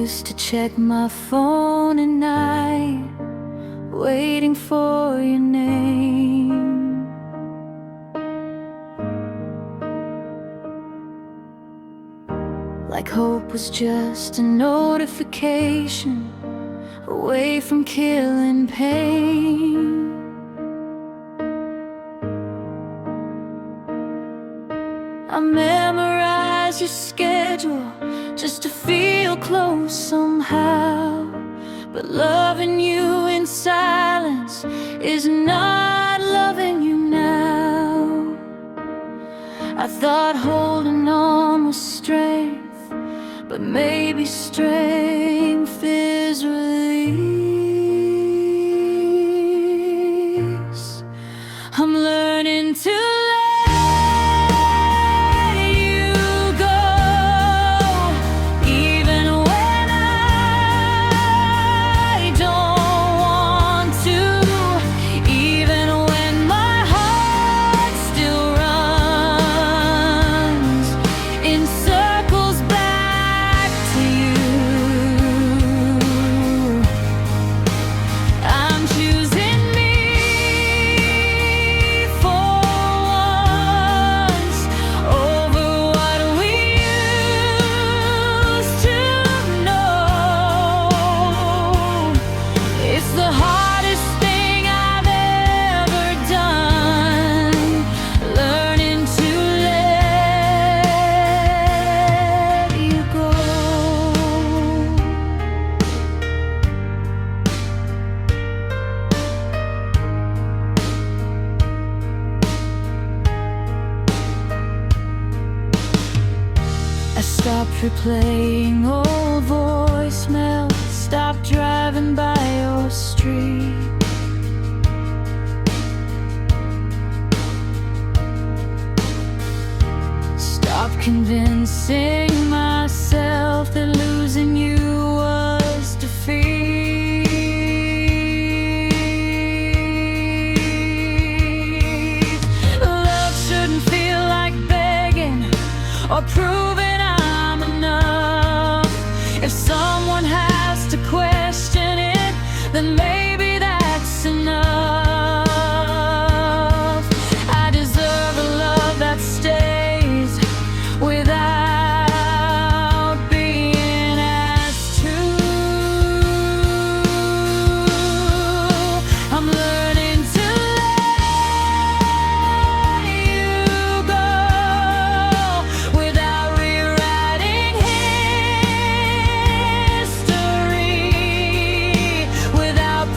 used to check my phone at night, waiting for your name. Like hope was just a notification away from killing pain. I memorized your schedule just to feel close somehow, but loving you in silence is not loving you now. I thought holding on was strength, but maybe strength is release. I'm learning to stopped replaying old voicemails, stopped driving by your street. Stopped convincing myself that losing you was defeat. Love shouldn't feel like begging or proving if someone has to question it, then maybe that's enough. I deserve a love that stays without being asked to. I'm learning to let you go without rewriting history, without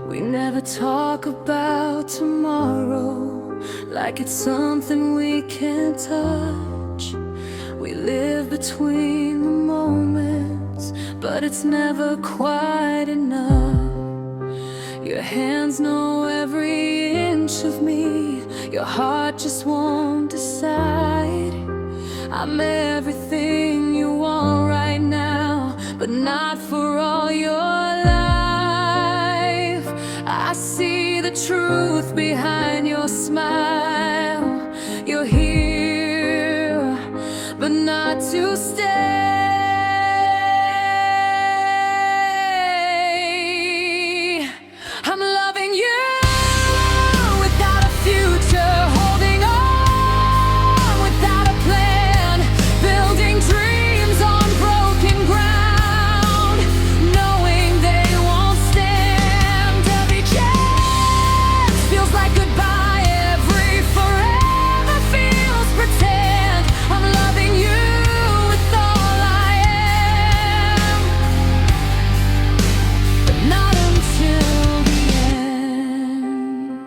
We never talk about tomorrow like it's something we can't touch. We live between the moments, but it's never quite enough. Your hands know every inch of me, your heart just won't decide. I'm everything you want right now, but not for all your life. I see the truth behind your smile. You're here, but not to stay. I'm loving you without a future, holding on without a plan, building dreams on broken ground, knowing they won't stand. Every chance feels like goodbye, every forever feels pretend. I'm loving you with all I am, but not until the end.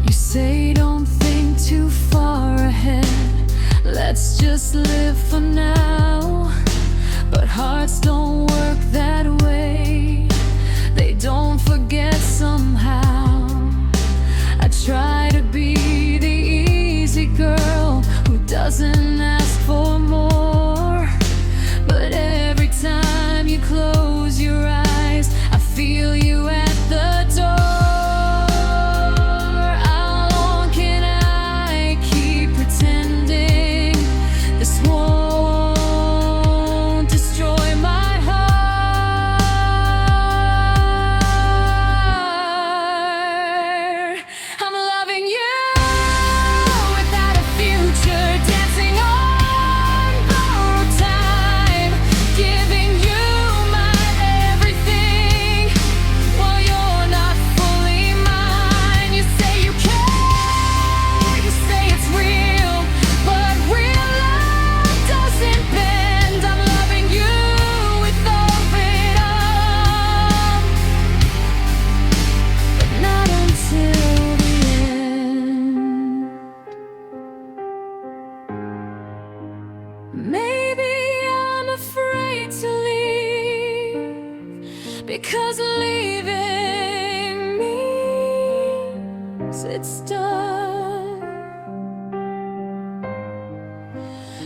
You say don't think too far ahead, let's just live for now. But hearts don't work that way, they don't forget somehow. I try to be the easy girl who doesn't ask for more, but every time you close your eyes, I feel you at the door. How long can I keep pretending this won't destroy my heart? I'm loving you without a future, dancing on borrowed time, giving you my everything while you're not fully mine. You say you care, you say it's real, but real love doesn't bend. I'm loving you with open arms, but not until the end. Maybe I'm afraid to leave, because leaving means it's done.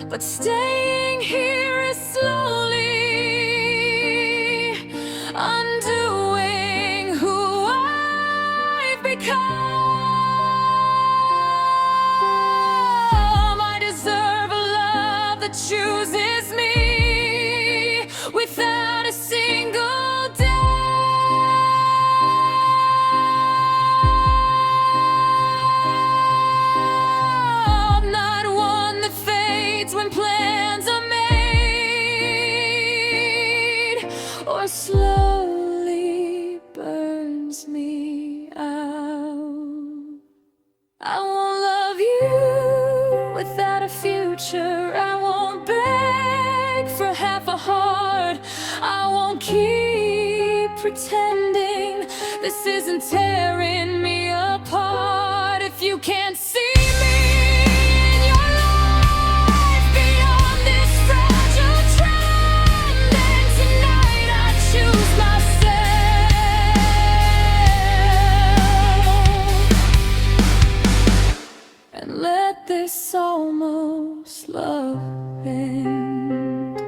But staying here is slowly undoing who I've become. I deserve a love that chooses me without a single doubt. Not one that fades when plans are made, or slowly burns me out. I won't love you without a future. I won't beg for half a heart. I won't keep pretending this isn't tearing me apart. If you can't see me in your life beyond this fragile trend, then tonight I choose myself and let this almost love end.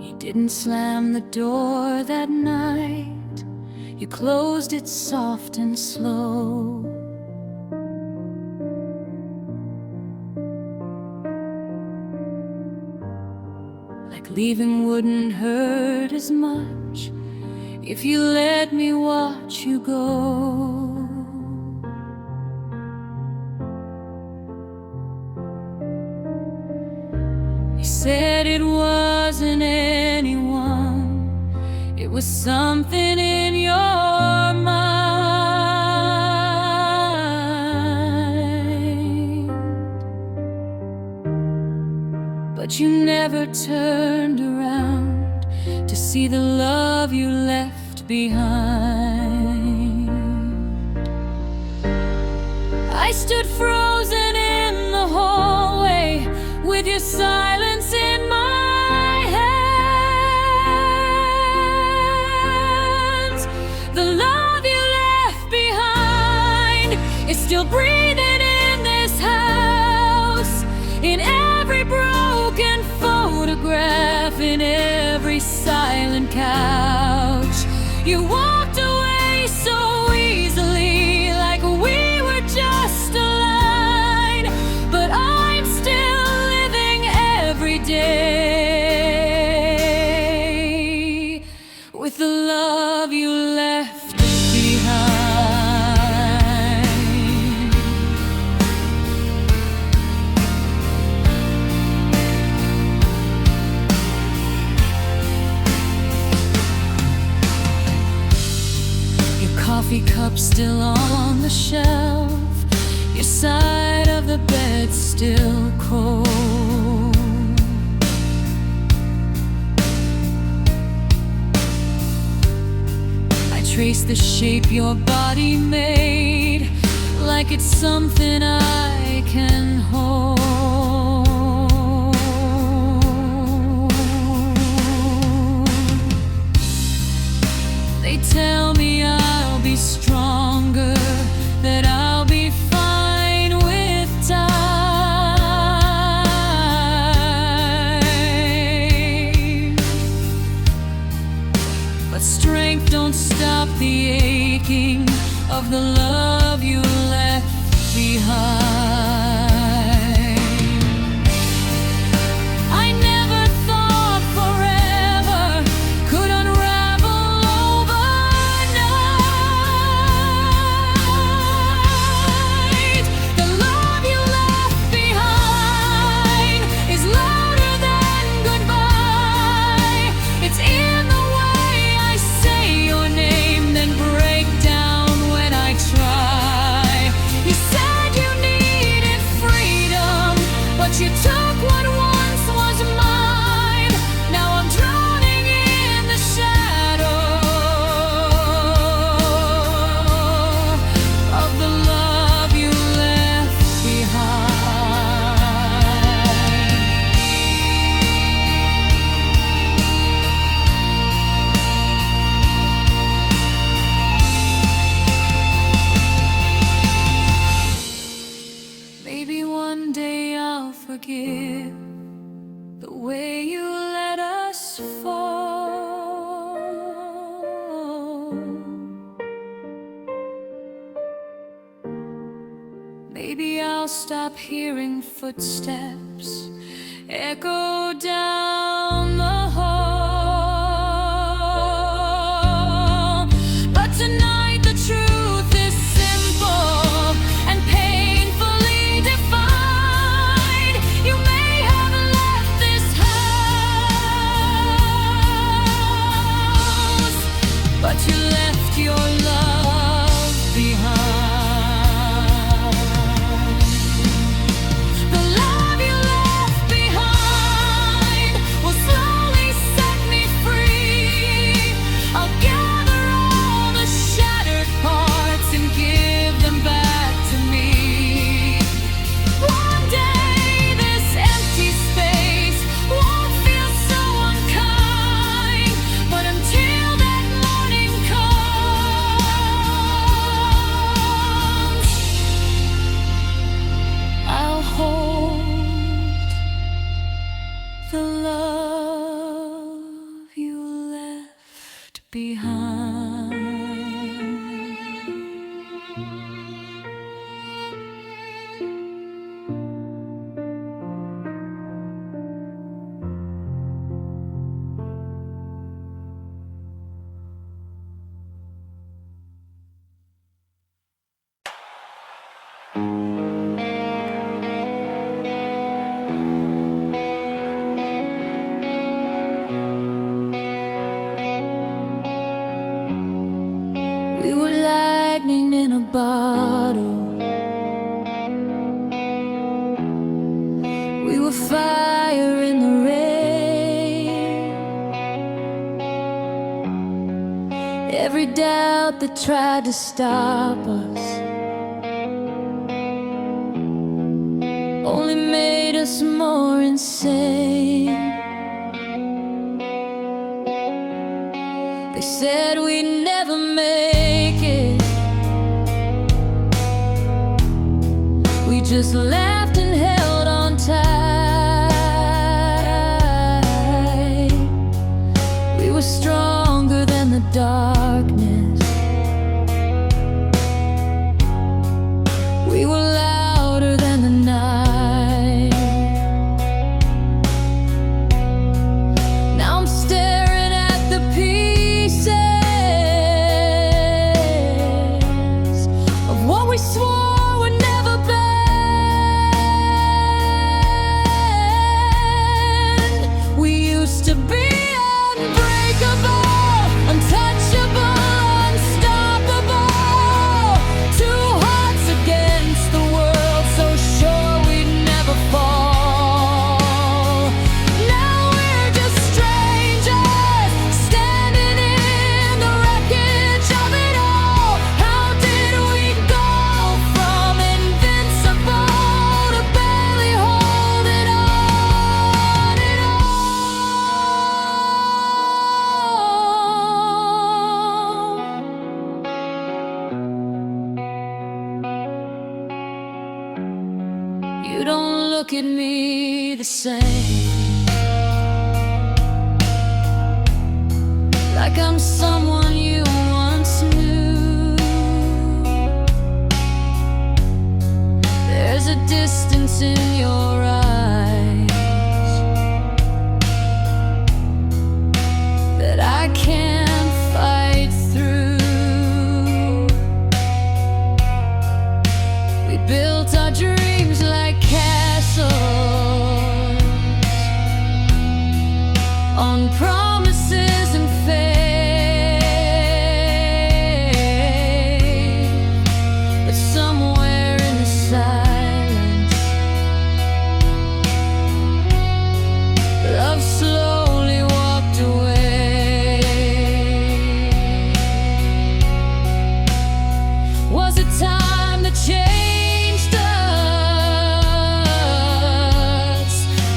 You didn't slam the door that night, you closed it soft and slow. Like leaving wouldn't hurt as much if you let me watch you go. You said it wasn't anyone, it was something in your mind. But you never turned around to see the love you left behind. I stood frozen in the hallway with your silence in my hands. The love you left behind is still breathing in this house, in every broken photograph, in every silent couch. You walked away so easily, like we were just a line, but I'm still living every day with the love you left behind. Your coffee cup still on the shelf, your side of the bed still cold. I trace the shape your body made, like it's something I can hold. They tell me I'll be stronger, that I'll be fine with time. But strength don't stop the aching of the love you left behind. I never thought forever could unravel overnight. The love you left behind is louder than goodbye. It's in the way I say your name, then break down when I try. You said you needed freedom, but you took what once was mine. Now I'm drowning in the shadow of the love you left behind. Maybe one day I'll forgive the way you let us fall. Maybe I'll stop hearing footsteps echo down the hall. But tonight the truth is simple and painfully defined. You may have left this house, but you left your love behind. The love you left behind will that tried to stop us only made us more insane. They said we'd never make it. We just laughed and held on tight. We were stronger than the darkness. We were louder than the night. Now I'm staring at the pieces of what we swore would never bend. We used to be unbreakable, untouchable, unstoppable. Two hearts against the world, so sure we'd never fall. Now we're just strangers, standing in the wreckage of it all. How did we go from invincible to barely holding on at all? You don't look at me the same, like I'm someone you once knew. There's a distance in your eyes that I can't fight through. We built our dreams like castles on promises and faith, but somewhere in the silence, love slowly walked away. Was it time that changed us?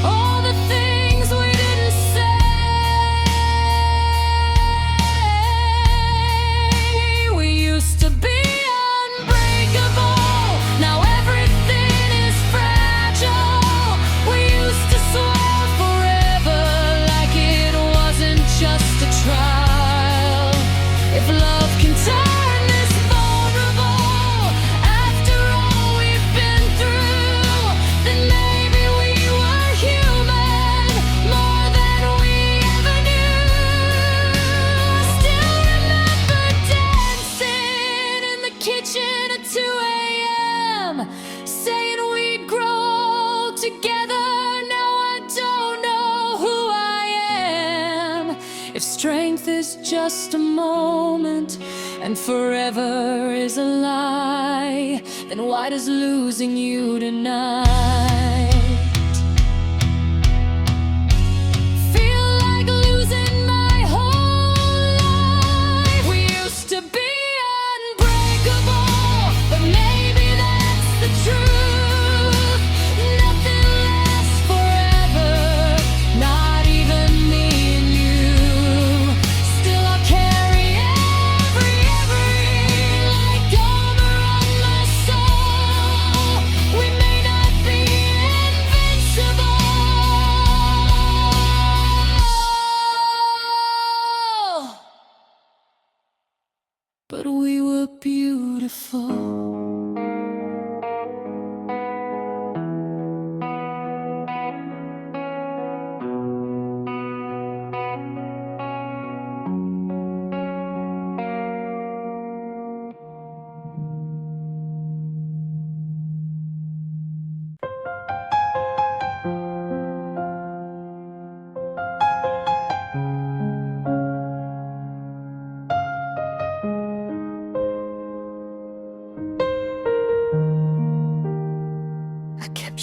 All the things we didn't say. We used to be unbreakable, now everything is fragile. We used to swear forever, like it wasn't just a trial. If love can turn this vulnerable, after all we've been through, then maybe we were human, more than we ever knew. I still remember dancing in the kitchen at 2 a.m., saying we'd grow together. Now I don't know who I am. If strength is just a moment and forever is a lie, then why does losing you tonight feel like losing my whole life? We used to be unbreakable, but maybe that's the truth. Nothing lasts forever, not even me and you. Still I'll carry every like armor on my soul. We may not be invincible, but we were beautiful.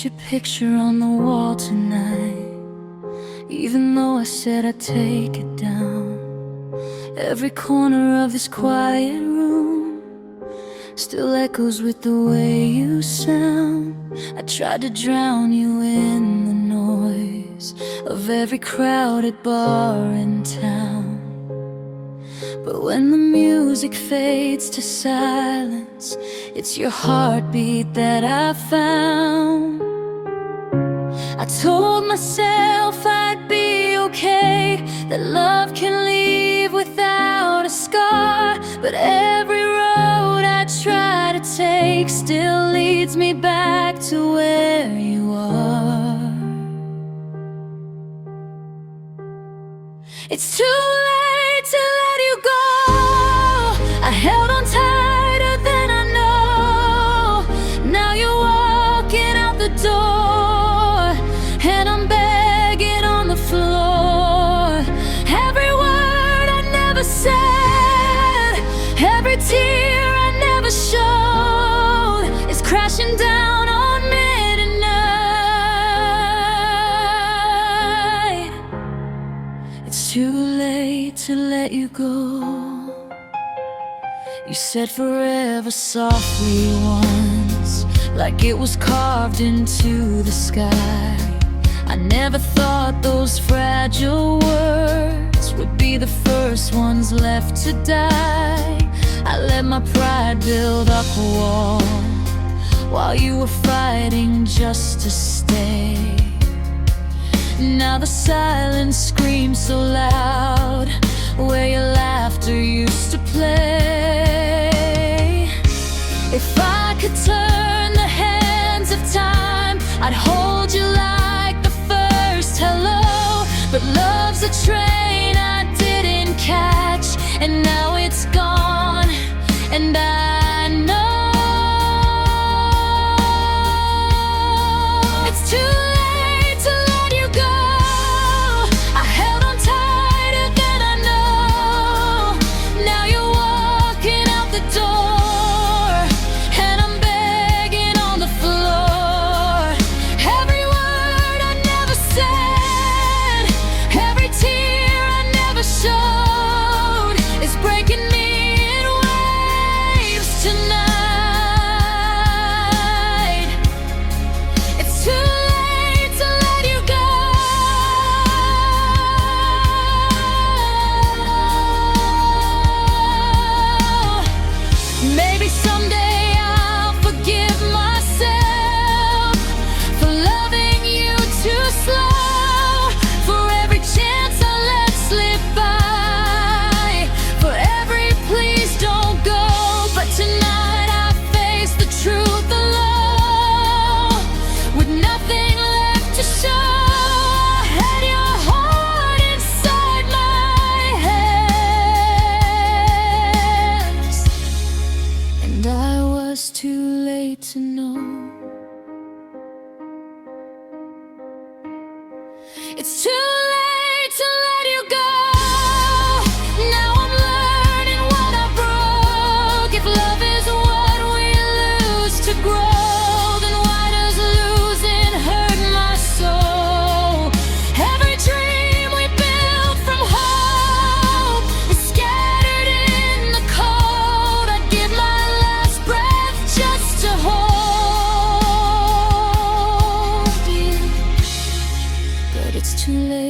Your picture on the wall tonight, even though I said I'd take it down. Every corner of this quiet room still echoes with the way you sound. I tried to drown you in the noise of every crowded bar in town. But when the music fades to silence, it's your heartbeat that I found. I told myself I'd be okay, that love can leave without a scar. But every road I try to take still leads me back to where you are. It's too late to let you go. I held on tighter than I know. Now you're walking out the door, and I'm begging on the floor. Every word I never said, every tear I never showed, is crashing down on me tonight. It's too late to let you go. You said forever softly once, like it was carved into the sky. I never thought those fragile words would be the first ones left to die. I let my pride build up a wall while you were fighting just to stay. Now the silence screams so loud where your laughter used to play. If I could turn the hands of time, I'd hold you like the first hello. But love's a train I didn't catch, and now it's gone, and I know it's too late to let you go. I held on tighter than I know. Now you're walking out the door, and I'm begging on the floor. Every word I never said, every tear I never showed, is breaking me in waves tonight. It's too late to let you go. Maybe someday I'll forgive myself for loving you too slow, for every chance I let slip by, for every please don't go. But tonight I face the truth alone, with nothing left to show. I had your heart inside my hands, and I was too late to know. It's too late to let you go. Now I'm learning what I broke. If love is what we lose to grow, then why does losing hurt my soul? Every dream we built from hope is scattered in the cold. I'd give my last breath just to hold you, but it's too late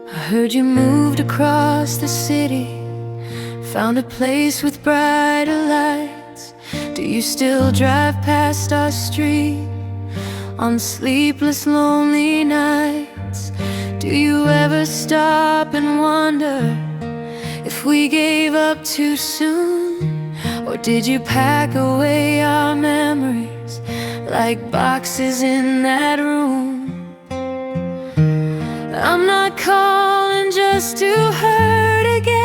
I heard you moved across the city, found a place with brighter lights. Do you still drive past our street on sleepless, lonely nights? Do you ever stop and wonder if we gave up too soon? Or did you pack away our memories like boxes in that room? I'm not calling just to hurt again.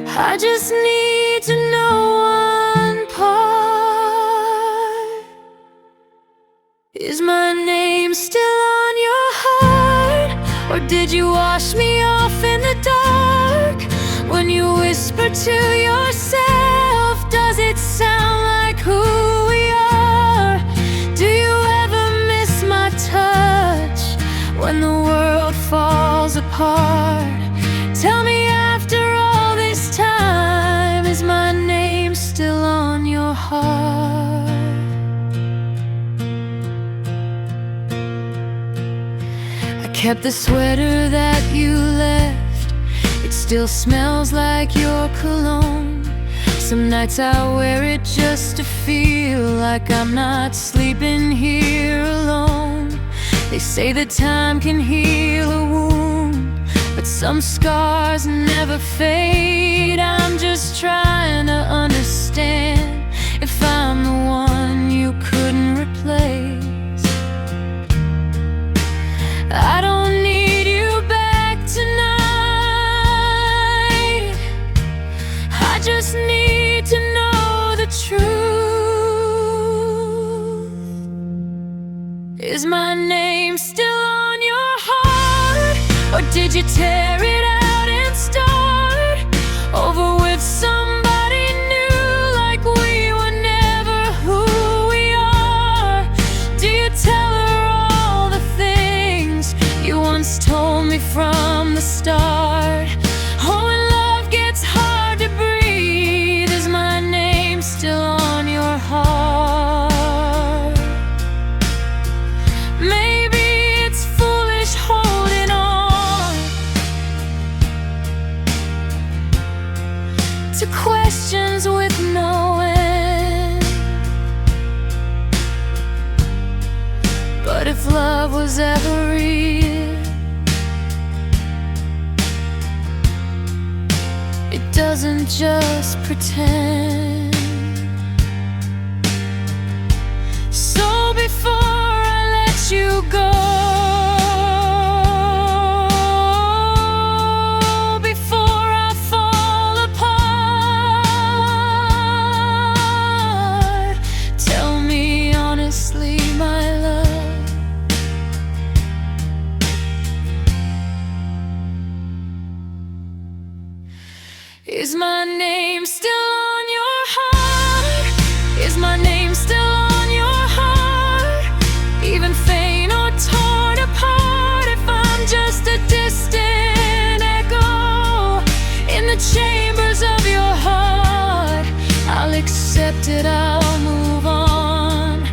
I just need to know one part. Is my name still on your heart? Or did you wash me off in the dark? When you whisper to yourself, does it sound like who we are? Do you ever miss my touch when the world falls apart? Tell me, after all this time, is my name still on your heart? I kept the sweater that you left. It still smells like your cologne. Some nights I wear it just to feel like I'm not sleeping here alone. They say that time can heal a wound, but some scars never fade. I'm just trying to understand if I'm the one you couldn't replace. I don't need you back tonight. I just need to know the truth. Is my name still on your heart? Or did you tear it out and start over with somebody new, like we were never who we are? Do you tell her all the things you once told me from the start? Oh, when love gets hard to breathe, is my name still on your heart? Maybe it's foolish holding on to questions with no end. But if love was ever real, it doesn't just pretend. So before I let you go, before I fall apart, tell me honestly, my love, is my name still on your heart? Is my name still on your heart? Even faint or torn apart, if I'm just a distant echo in the chambers of your heart, I'll accept it, I'll move on.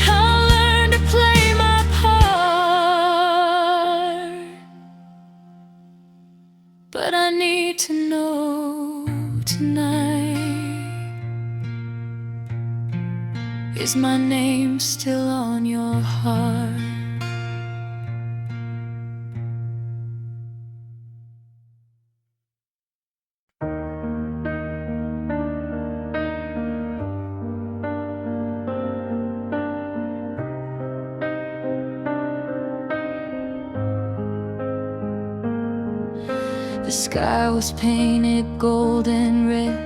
I'll learn to play my part. But I need to know tonight, is my name still on your heart? The sky was painted golden red,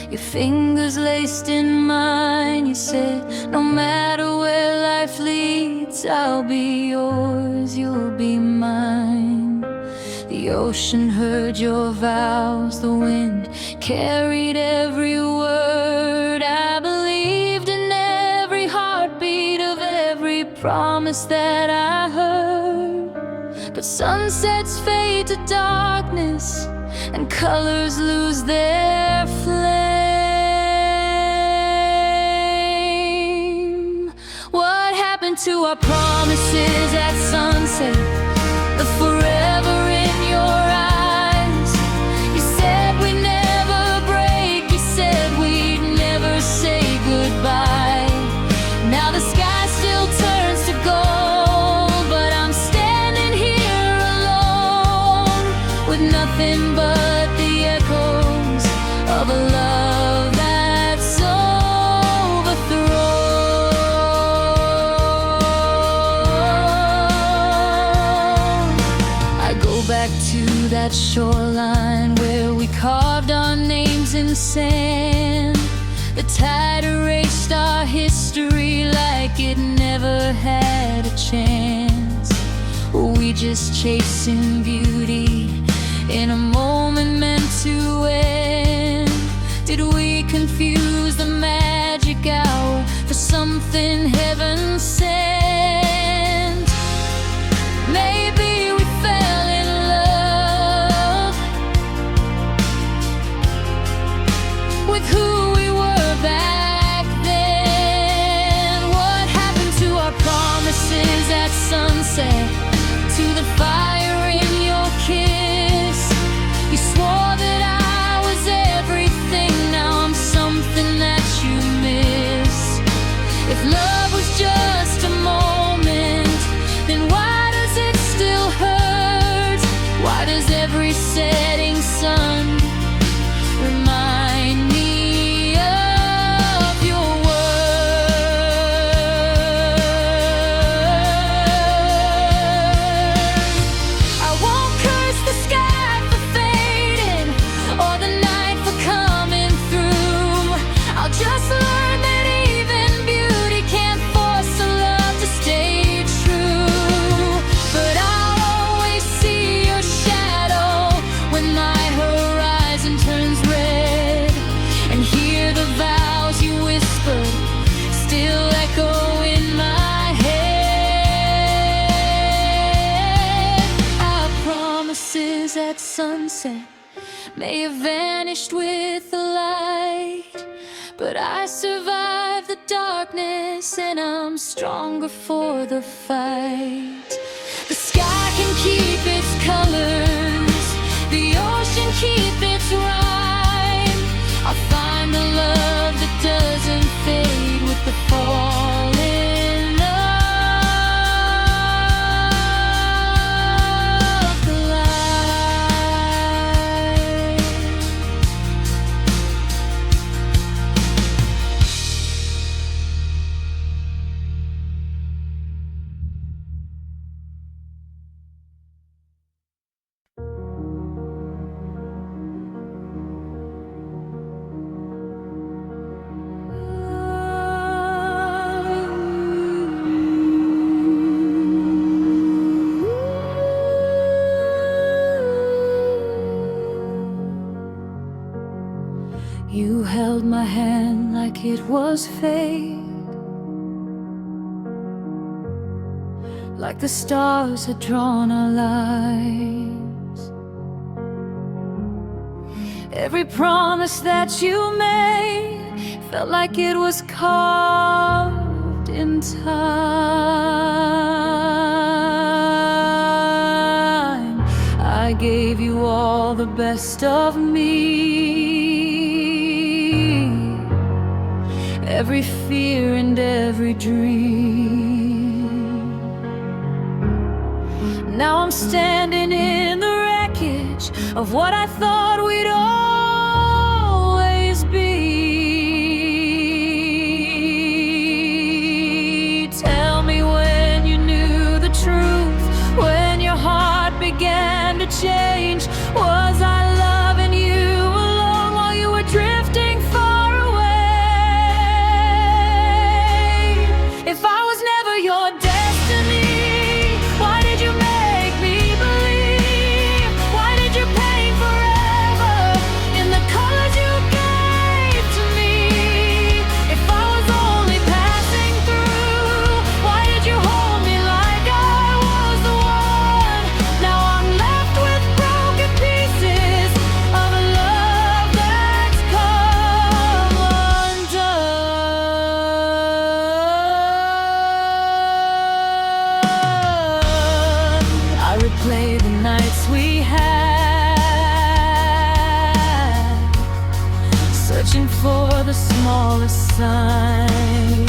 your fingers laced in mine. You said, no matter where life leads, I'll be yours, you'll be mine. The ocean heard your vows, the wind carried every word. I believed in every heartbeat of every promise that I heard. But sunsets fade to darkness and colors lose their flame. What happened to our promises at sunset? back to that shoreline where we carved our names in sand. The tide erased our history like it never had a chance. We just chasing beauty in a moment meant to end. Did we confuse the magic hour for something heaven sent? Maybe we fell in love with who we were back then. What happened to our promises at sunset? To the fire in your kiss? You swore that I was everything. Now I'm something that you miss. If love was just a moment, then why does it still hurt? Why does every setting sun remind me of your words? I won't curse the sky for fading or the night for coming through. I'll just learn that even beauty can't force a love to stay true. But I'll always see your shadow when my horizon turns red, and hear the vows you whispered still echo in my head. Our promises at sunset may have vanished with the light, but I survived the darkness and I'm stronger for the fight. The sky can keep its colors, the ocean keep its rhyme. I'll find the love that doesn't fade with the falling of the light. You held my hand like it was fate, like the stars had drawn our lives. Every promise that you made felt like it was carved in time. I gave you all the best of me, every fear and every dream. Now I'm standing in the wreckage of what I thought we'd always be. Tell me when you knew the truth, when your heart began to change. Was I loving you alone while you were drifting far away? If I was never your destiny, why did you make me believe? Why did you paint forever in the colors you gave to me? If I was only passing through, why did you hold me like I was the one? Now I'm left with broken pieces of a love that's come undone. I replay the nights we had, searching for the smallest sign.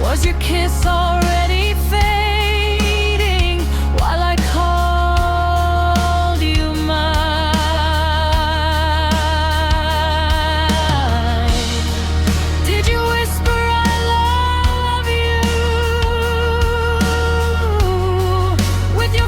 Was your kiss already fading while I called you mine? Did you whisper I love you with your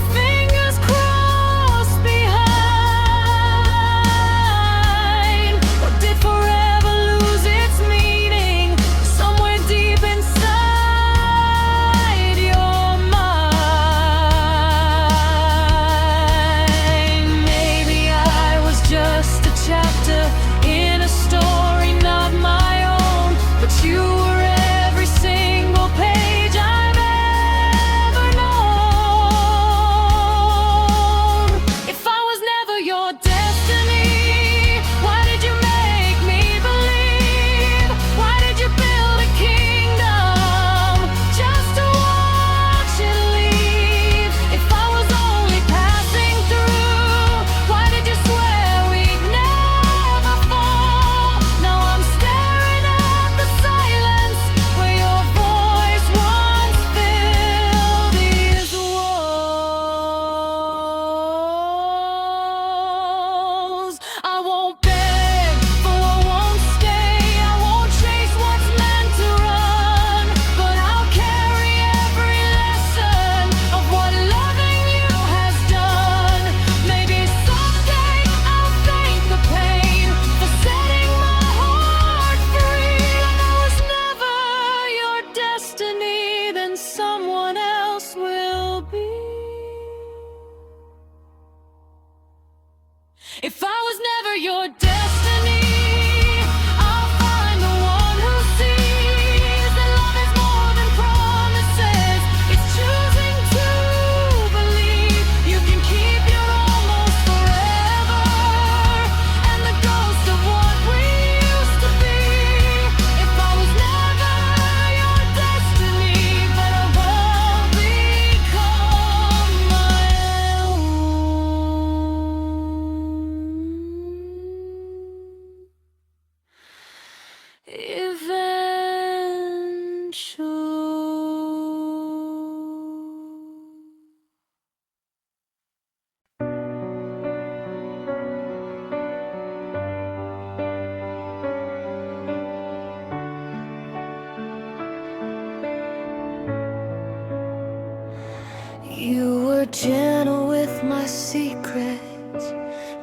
You were gentle with my secrets,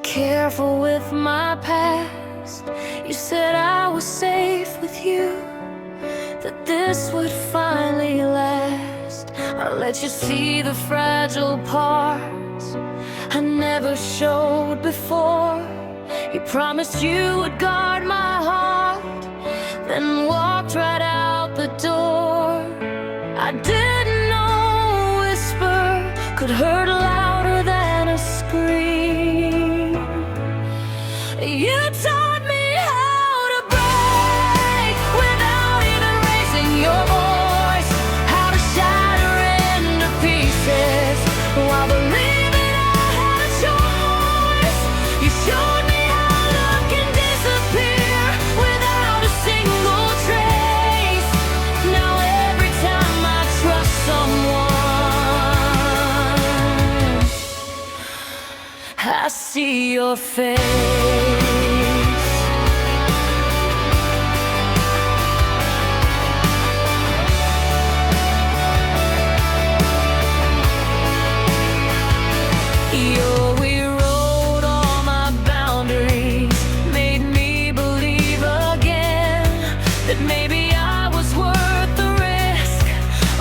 careful with my past. You said I was safe with you, that this would finally last. I let you see the fragile parts I never showed before. You promised you would guard my heart, then walked right out the door. I didn't know a whisper could hurt louder than a scream. You taught me how to break without even raising your voice, how to shatter into pieces while believing I had a choice. You showed me how love can disappear without a single trace. Now every time I trust someone, I see your face. You rewrote all my boundaries, made me believe again that maybe I was worth the risk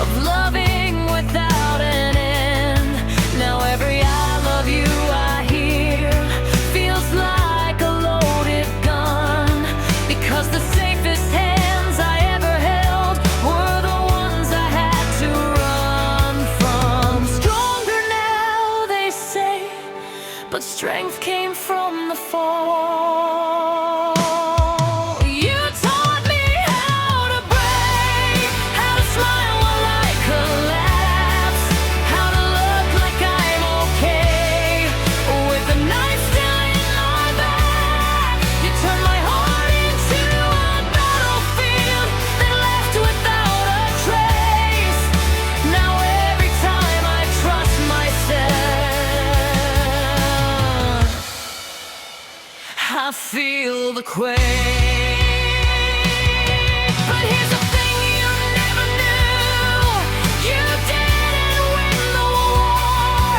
of loving without an end. Now every I love you I hear feels like a loaded gun, because the safest hands I ever held were the ones I had to run from. Stronger now, they say, but strength came from the fall. You taught me how to break, how to smile while I collapse, how to look like I'm okay with the knife still in my back. You turned my heart into a battlefield that left without a trace. Now every time I trust myself, I feel the quake. But here's the thing you never knew: you didn't win the war.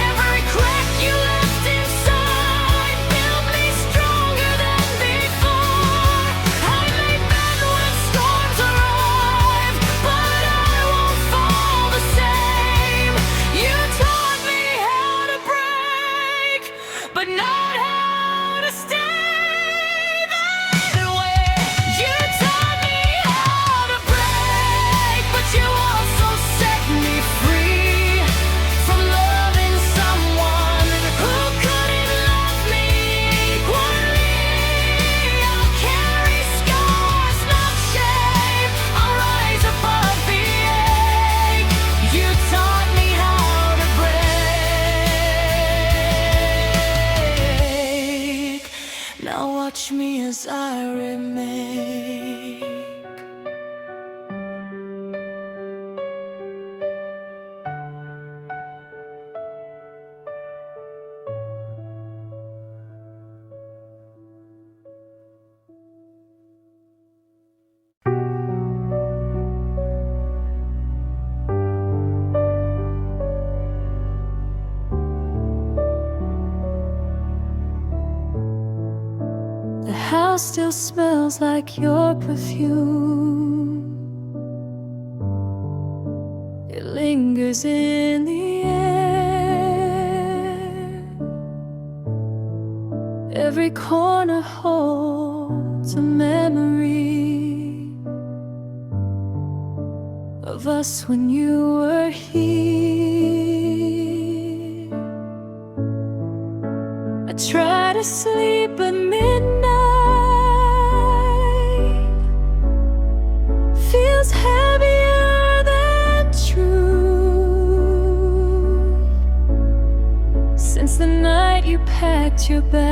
Every crack you left inside built me stronger than before. I may bend when storms arrive, but I won't fall the same. You taught me how to break, but not how to stay that way. You taught me how to break, but you also set me free from loving someone who couldn't love me equally. I'll carry scars, not shame. I'll rise above the ache. You taught me how to break. Now watch me as I remake. The house still smells like your perfume. It lingers in the air. Every corner holds a memory of us when you were here. I try to sleep at midnight, feels heavier than truth, since the night you packed your bags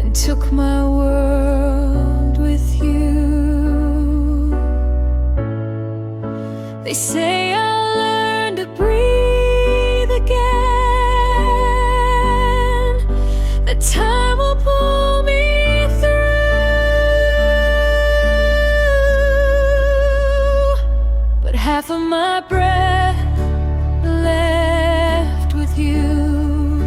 and took my world with you. They say I'll learn to breathe again, that time will pull me through. half of my breath left with you,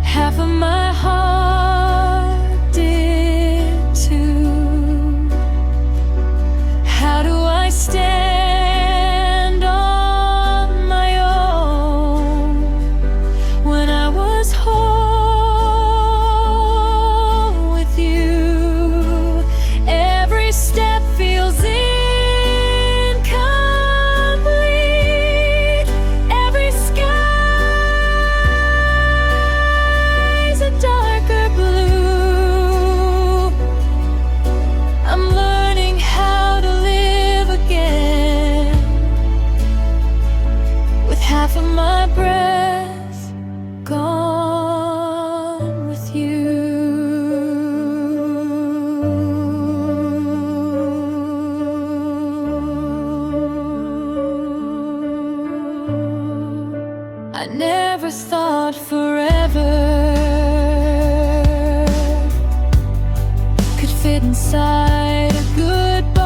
half of my heart did too. How do I stand on my own when I was whole with you? Every step feels incomplete, every sky's a darker blue. I'm learning how to live again with half of my breath gone with you. I never thought forever could fit inside a goodbye,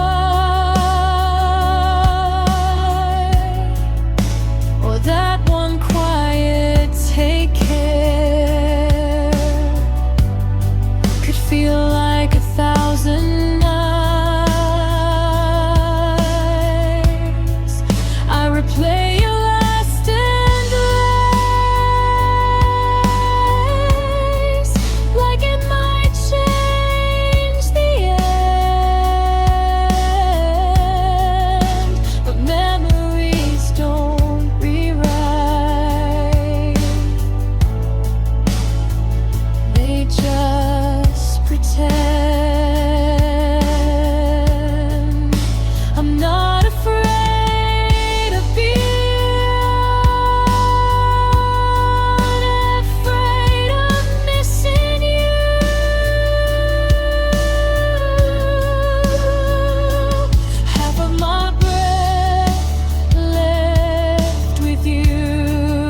or that one quiet take care could feel like 1,000 nights. I replay your last endless, like it might change the end, but memories don't rewrite, they just pretend. I'm not afraid of being afraid of missing you. Half of my breath left with you,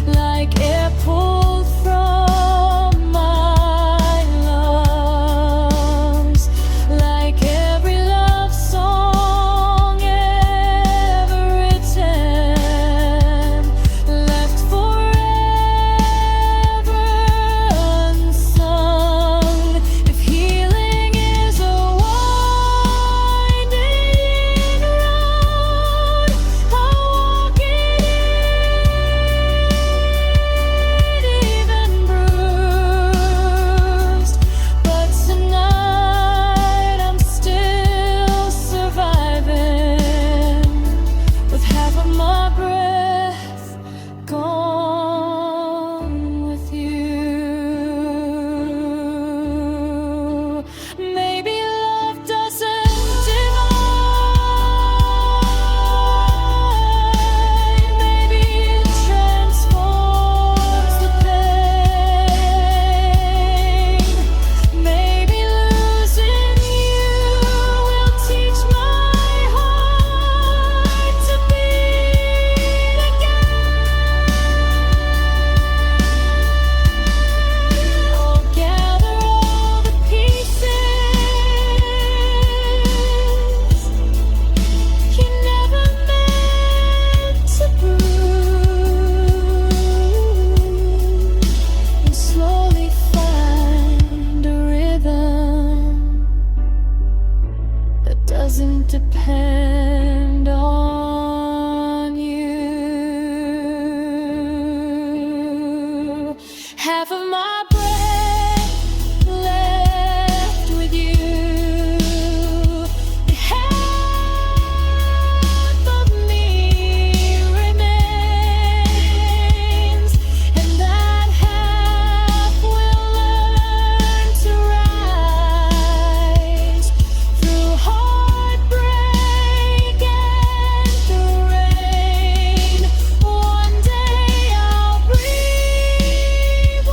like air pulled from my lungs, like every love song ever written, left forever unsung. If healing is a winding road, I'll walk it even bruised. But tonight I'm still surviving with half of my breath gone with you. Maybe love doesn't divide, maybe it transforms the pain. Maybe losing you will teach my heart to beat again. I'll gather all the pieces you never meant to bruise, and slowly find a rhythm that doesn't depend on you. Half of my breath left with you, half of me remains, and that half will learn to rise through heartbreak and through rain. One day I'll breathe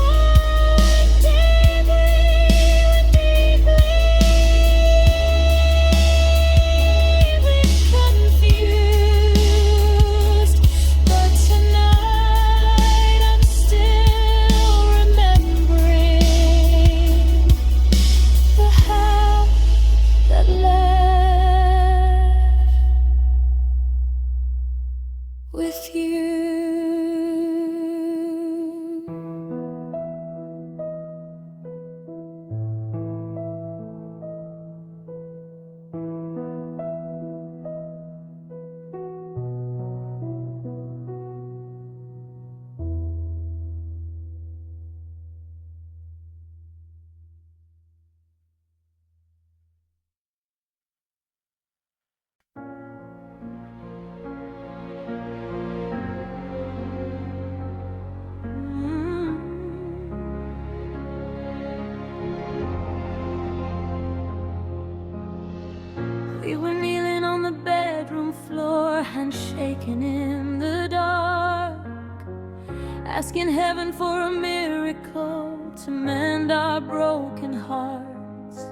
floor, hands shaking in the dark, asking heaven for a miracle to mend our broken hearts.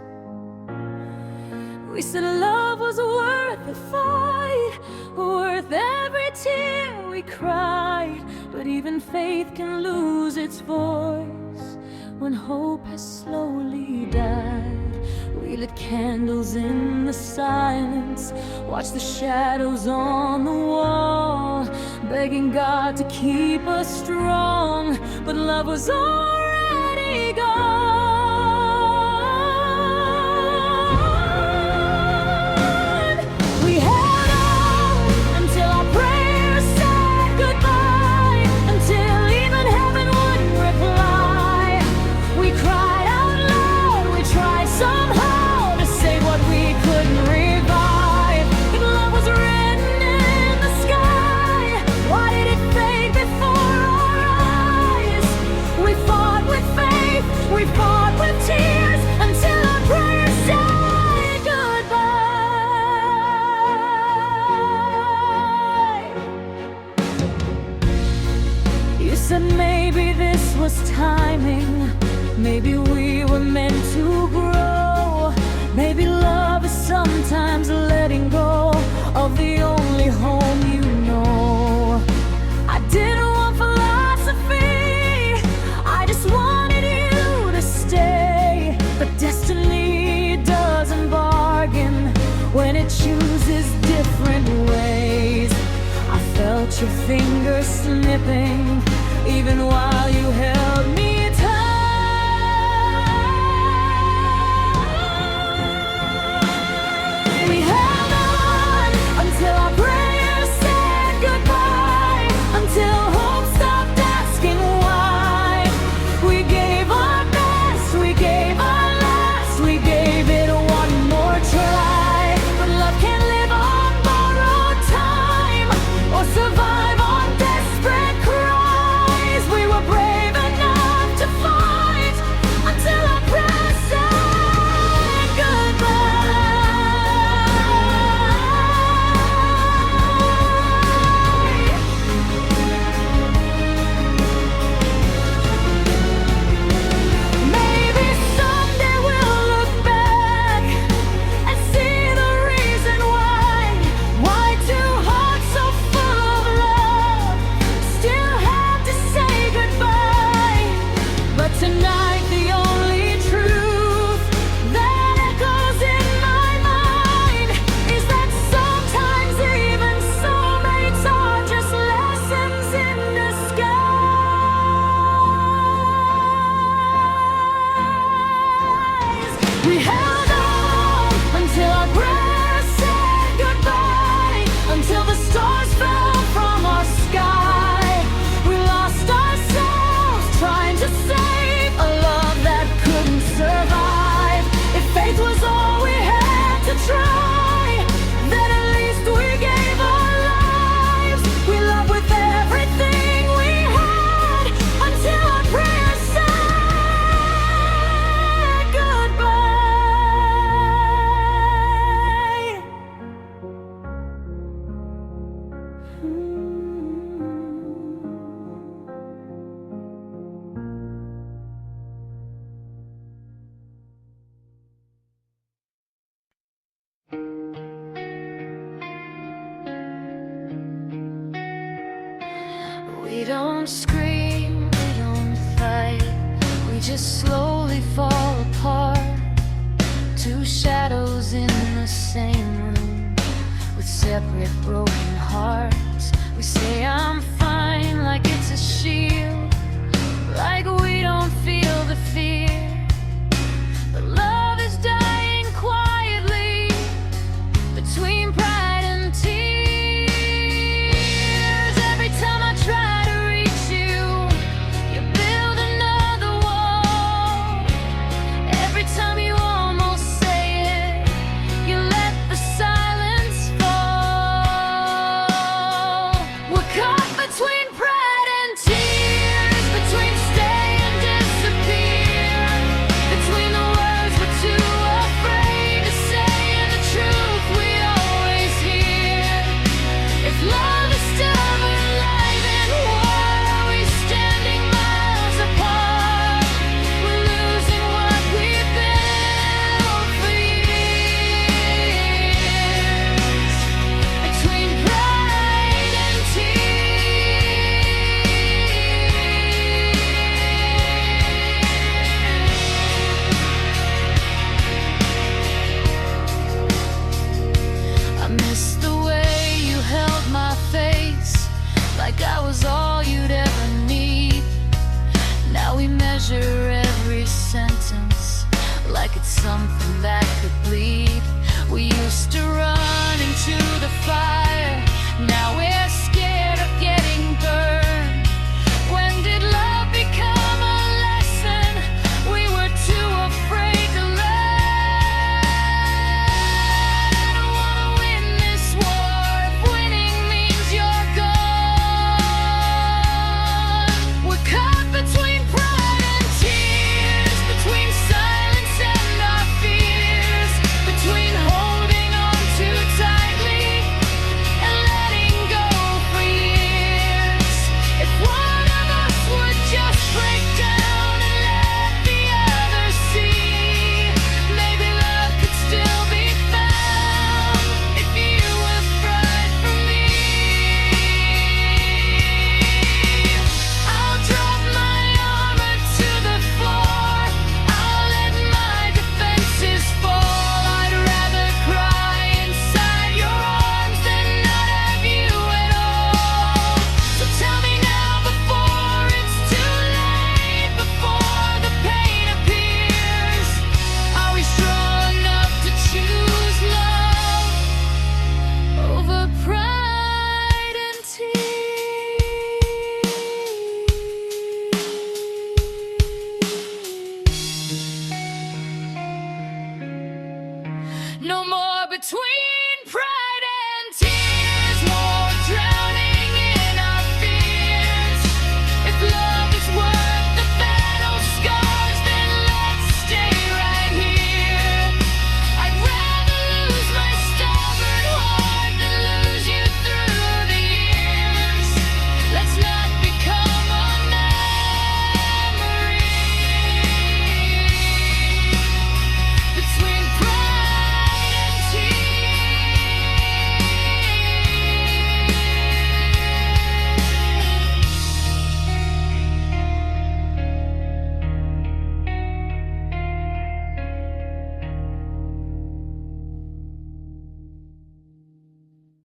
We said love was worth the fight, worth every tear we cried. But even faith can lose its voice when hope has slowly died. We lit candles in the silence, watched the shadows on the wall, begging God to keep us strong, but love was already gone. We held on until our prayers said goodbye, until even heaven wouldn't reply. We cried out loud, we tried somehow to say what we couldn't revive. But love was written in the sky. Why did it fade before our eyes? We fought with faith, we fought with tears, until our prayers said goodbye. You said maybe this was timing, maybe we were meant to grow. Maybe love is sometimes letting go of the only home you know. I didn't want philosophy, I just wanted you to stay. But destiny doesn't bargain when it chooses different ways. I felt your fingers slipping even while you held me tight. We held on until our prayers said goodbye, until hope stopped asking why. We gave our best, we gave our last, we gave it one more try. But love can't live on borrowed time or survive on desperate cries. We were brave enough to fight until our prayers said goodbye. Maybe someday we'll look back and see the reason why two hearts so full of love still had to say goodbye. But tonight the only truth that echoes in my mind is that sometimes even soulmates are just lessons in disguise. We held on until our prayers said goodbye, until the stars fell from our sky. We lost ourselves trying to save a love that couldn't survive. If faith was all we had to try, then at least we gave our lives. We loved with everything we had until our prayers said goodbye. We don't scream, we don't fight, we just slowly fall apart. Two shadows in the same room with separate broken hearts. We say I'm fine like it's a shield, like we don't feel the fear. But love is dying quietly between pride and tears. Every time I try to reach you, you build another wall. Every time you almost say it, you let the silence fall. We're caught between pride and tears, between staying Miss the way you held my face, like I was all you'd ever need. Now we measure every sentence like it's something that could bleed. We used to run into the fire, now we're scared of getting burned. When did love become a lesson we were too afraid to learn? I don't wanna win this war if winning means you're gone. We're caught between pride and tears, between silence and our fears, between holding on too tightly and letting go for years. If one of us would just break down and let the other see, maybe love could still be found if you would fight for me. I'll drop my armor to the floor, I'll let my defenses fall. I'd rather cry inside your arms than not have you at all. So tell me now before it's too late, before the pain appears, are we strong enough to choose love over pride and tears? No more between pride